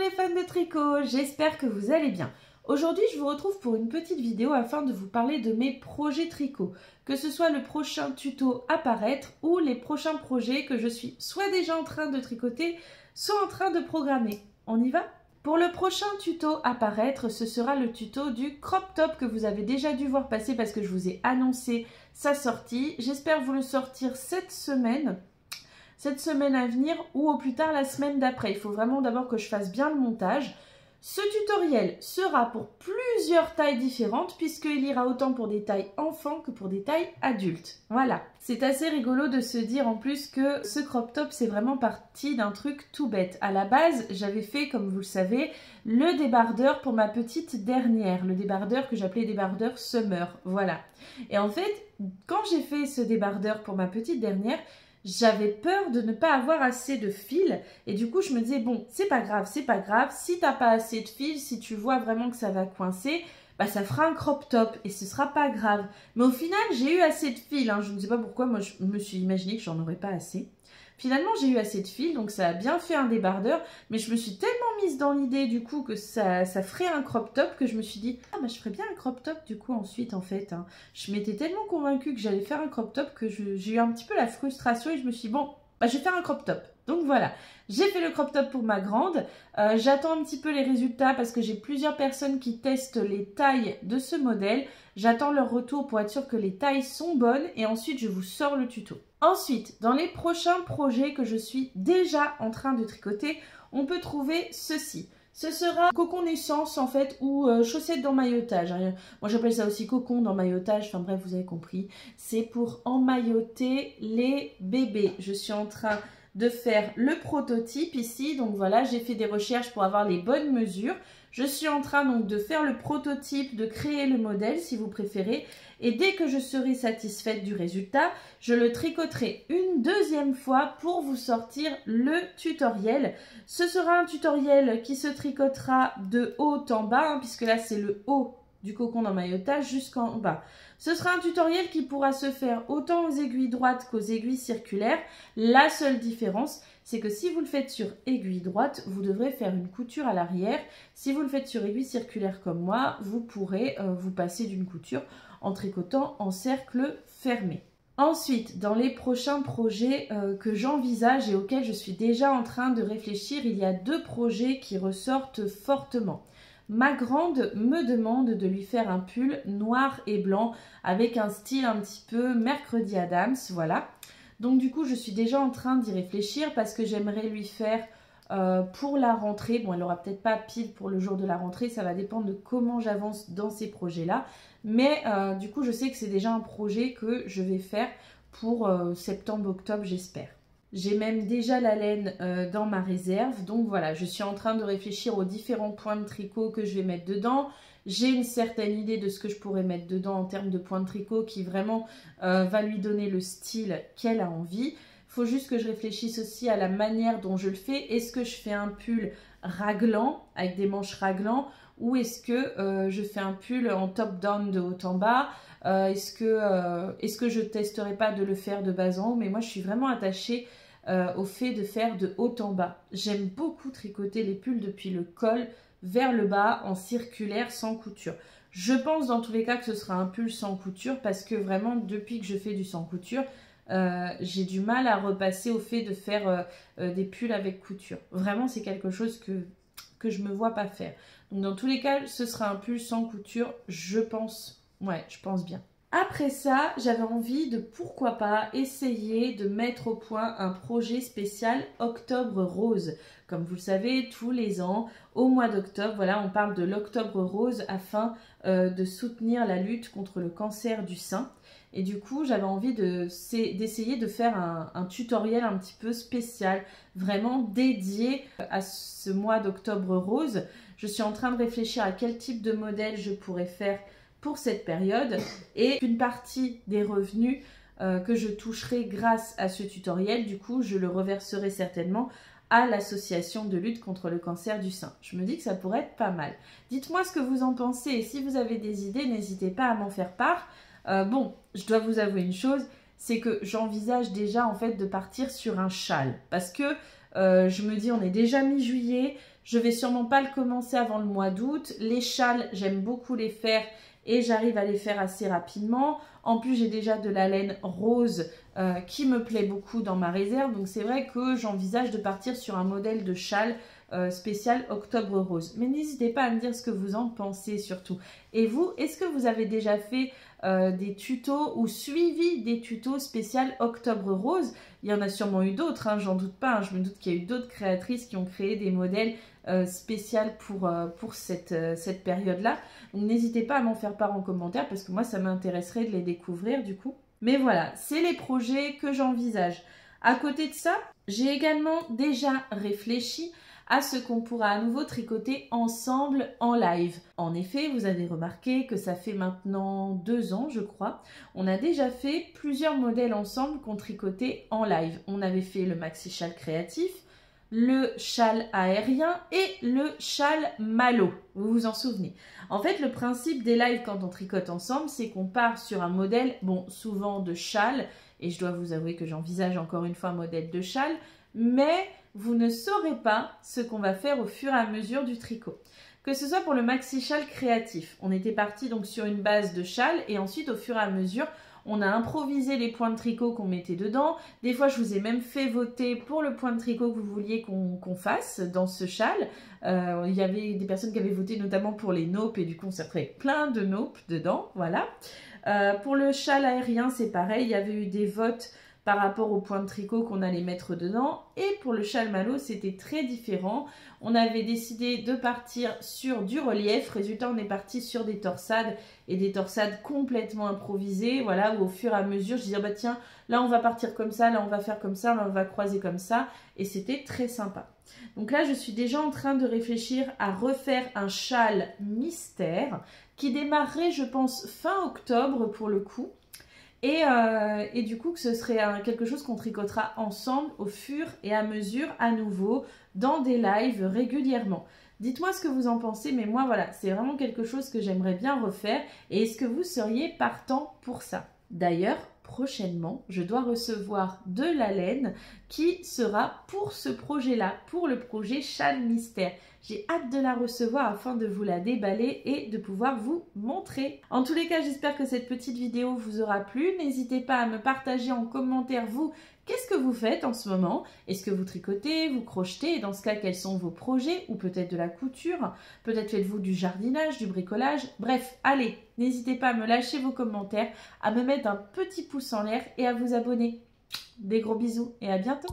les fans de tricot, j'espère que vous allez bien. Aujourd'hui, je vous retrouve pour une petite vidéo afin de vous parler de mes projets tricot, que ce soit le prochain tuto à paraître ou les prochains projets que je suis soit déjà en train de tricoter, soit en train de programmer. On y va ? Pour le prochain tuto à paraître, ce sera le tuto du crop top que vous avez déjà dû voir passer parce que je vous ai annoncé sa sortie. J'espère vous le sortir cette semaine à venir ou au plus tard la semaine d'après. Il faut vraiment d'abord que je fasse bien le montage. Ce tutoriel sera pour plusieurs tailles différentes puisqu'il ira autant pour des tailles enfants que pour des tailles adultes. Voilà. C'est assez rigolo de se dire en plus que ce crop top c'est vraiment parti d'un truc tout bête. À la base, j'avais fait, comme vous le savez, le débardeur pour ma petite dernière. Le débardeur que j'appelais débardeur summer. Voilà. Et en fait, quand j'ai fait ce débardeur pour ma petite dernière, j'avais peur de ne pas avoir assez de fil et du coup je me disais bon c'est pas grave, si t'as pas assez de fil, si tu vois vraiment que ça va coincer, bah ça fera un crop top et ce sera pas grave. Mais au final j'ai eu assez de fil, hein. Je ne sais pas pourquoi, moi je me suis imaginé que j'en aurais pas assez. Finalement j'ai eu assez de fil donc ça a bien fait un débardeur, mais je me suis tellement mise dans l'idée du coup que ça ferait un crop top que je me suis dit ah bah je ferais bien un crop top du coup ensuite en fait, hein. Je m'étais tellement convaincue que j'allais faire un crop top que j'ai eu un petit peu la frustration et je me suis dit bon bah je vais faire un crop top. Donc voilà, j'ai fait le crop top pour ma grande, j'attends un petit peu les résultats parce que j'ai plusieurs personnes qui testent les tailles de ce modèle. J'attends leur retour pour être sûre que les tailles sont bonnes et ensuite je vous sors le tuto. Ensuite, dans les prochains projets que je suis déjà en train de tricoter, on peut trouver ceci. Ce sera cocon naissance en fait ou chaussettes d'emmaillotage. Moi j'appelle ça aussi cocon d'emmaillotage, enfin bref vous avez compris. C'est pour emmailloter les bébés. Je suis en train de faire le prototype ici, donc voilà, j'ai fait des recherches pour avoir les bonnes mesures. Je suis en train donc de faire le prototype, de créer le modèle si vous préférez. Et dès que je serai satisfaite du résultat, je le tricoterai une deuxième fois pour vous sortir le tutoriel. Ce sera un tutoriel qui se tricotera de haut en bas, hein, puisque là c'est le haut du cocon d'emmaillotage jusqu'en bas. Ce sera un tutoriel qui pourra se faire autant aux aiguilles droites qu'aux aiguilles circulaires. La seule différence, c'est que si vous le faites sur aiguille droite, vous devrez faire une couture à l'arrière. Si vous le faites sur aiguille circulaire comme moi, vous pourrez vous passer d'une couture en tricotant en cercle fermé. Ensuite, dans les prochains projets que j'envisage et auxquels je suis déjà en train de réfléchir, il y a deux projets qui ressortent fortement. Ma grande me demande de lui faire un pull noir et blanc avec un style un petit peu Mercredi Adams, voilà. Donc du coup, je suis déjà en train d'y réfléchir parce que j'aimerais lui faire pour la rentrée. Bon, elle n'aura peut-être pas pile pour le jour de la rentrée, ça va dépendre de comment j'avance dans ces projets-là. Mais du coup, je sais que c'est déjà un projet que je vais faire pour septembre-octobre, j'espère. J'ai même déjà la laine dans ma réserve. Donc voilà, je suis en train de réfléchir aux différents points de tricot que je vais mettre dedans. J'ai une certaine idée de ce que je pourrais mettre dedans en termes de points de tricot qui vraiment va lui donner le style qu'elle a envie. Il faut juste que je réfléchisse aussi à la manière dont je le fais. Est-ce que je fais un pull raglant, avec des manches raglant, ou est-ce que je fais un pull en top-down de haut en bas? Est-ce que je ne testerai pas de le faire de bas en haut? Mais moi, je suis vraiment attachée au fait de faire de haut en bas. J'aime beaucoup tricoter les pulls depuis le col vers le bas en circulaire sans couture. Je pense dans tous les cas que ce sera un pull sans couture parce que vraiment depuis que je fais du sans couture, j'ai du mal à repasser au fait de faire des pulls avec couture. Vraiment c'est quelque chose que je me vois pas faire. Donc dans tous les cas ce sera un pull sans couture, je pense. Ouais, je pense bien. Après ça, j'avais envie de, pourquoi pas, essayer de mettre au point un projet spécial Octobre Rose. Comme vous le savez, tous les ans, au mois d'octobre, voilà, on parle de l'Octobre Rose afin de soutenir la lutte contre le cancer du sein. Et du coup, j'avais envie d'essayer de faire un tutoriel un petit peu spécial, vraiment dédié à ce mois d'Octobre Rose. Je suis en train de réfléchir à quel type de modèle je pourrais faire pour cette période et une partie des revenus que je toucherai grâce à ce tutoriel, du coup je le reverserai certainement à l'association de lutte contre le cancer du sein. Je me dis que ça pourrait être pas mal. Dites-moi ce que vous en pensez et si vous avez des idées, n'hésitez pas à m'en faire part. Bon, je dois vous avouer une chose, c'est que j'envisage déjà en fait de partir sur un châle parce que je me dis on est déjà mi-juillet, Je vais sûrement pas le commencer avant le mois d'août. Les châles, j'aime beaucoup les faire et j'arrive à les faire assez rapidement. En plus, j'ai déjà de la laine rose qui me plaît beaucoup dans ma réserve. Donc, c'est vrai que j'envisage de partir sur un modèle de châle spécial octobre rose. Mais n'hésitez pas à me dire ce que vous en pensez surtout. Et vous, est-ce que vous avez déjà fait des tutos ou suivi des tutos spécial octobre rose? Il y en a sûrement eu d'autres, hein, j'en doute pas. Hein. Je me doute qu'il y a eu d'autres créatrices qui ont créé des modèles spéciaux pour cette période-là. Donc n'hésitez pas à m'en faire part en commentaire parce que moi, ça m'intéresserait de les découvrir du coup. Mais voilà, c'est les projets que j'envisage. À côté de ça, j'ai également déjà réfléchi à ce qu'on pourra à nouveau tricoter ensemble en live. En effet, vous avez remarqué que ça fait maintenant 2 ans, je crois. On a déjà fait plusieurs modèles ensemble qu'on tricotait en live. On avait fait le maxi châle créatif, le châle aérien et le châle malo. Vous vous en souvenez? En fait, le principe des lives quand on tricote ensemble, c'est qu'on part sur un modèle, bon, souvent de châle, et je dois vous avouer que j'envisage encore une fois un modèle de châle, mais vous ne saurez pas ce qu'on va faire au fur et à mesure du tricot. Que ce soit pour le maxi châle créatif, on était parti donc sur une base de châle et ensuite au fur et à mesure, on a improvisé les points de tricot qu'on mettait dedans. Des fois, je vous ai même fait voter pour le point de tricot que vous vouliez qu'on fasse dans ce châle. Il y avait des personnes qui avaient voté notamment pour les naupes et du coup, on s'est fait plein de naupes dedans, voilà. Pour le châle aérien, c'est pareil, il y avait eu des votes par rapport au point de tricot qu'on allait mettre dedans. Et pour le châle malo, c'était très différent. On avait décidé de partir sur du relief. Résultat, on est parti sur des torsades et des torsades complètement improvisées. Voilà, où au fur et à mesure, je disais, bah tiens, là on va partir comme ça, là on va faire comme ça, là on va croiser comme ça. Et c'était très sympa. Donc là, je suis déjà en train de réfléchir à refaire un châle mystère qui démarrerait, je pense, fin octobre pour le coup. Et du coup, que ce serait quelque chose qu'on tricotera ensemble au fur et à mesure, à nouveau, dans des lives régulièrement. Dites-moi ce que vous en pensez, mais moi, voilà, c'est vraiment quelque chose que j'aimerais bien refaire. Et est-ce que vous seriez partant pour ça? D'ailleurs, prochainement, je dois recevoir de la laine qui sera pour ce projet-là, pour le projet Châle Mystère. J'ai hâte de la recevoir afin de vous la déballer et de pouvoir vous montrer. En tous les cas, j'espère que cette petite vidéo vous aura plu. N'hésitez pas à me partager en commentaire, vous, qu'est-ce que vous faites en ce moment? Est-ce que vous tricotez, vous crochetez? Et dans ce cas, quels sont vos projets? Ou peut-être de la couture? Peut-être faites-vous du jardinage, du bricolage? Bref, allez, n'hésitez pas à me lâcher vos commentaires, à me mettre un petit pouce en l'air et à vous abonner. Des gros bisous et à bientôt!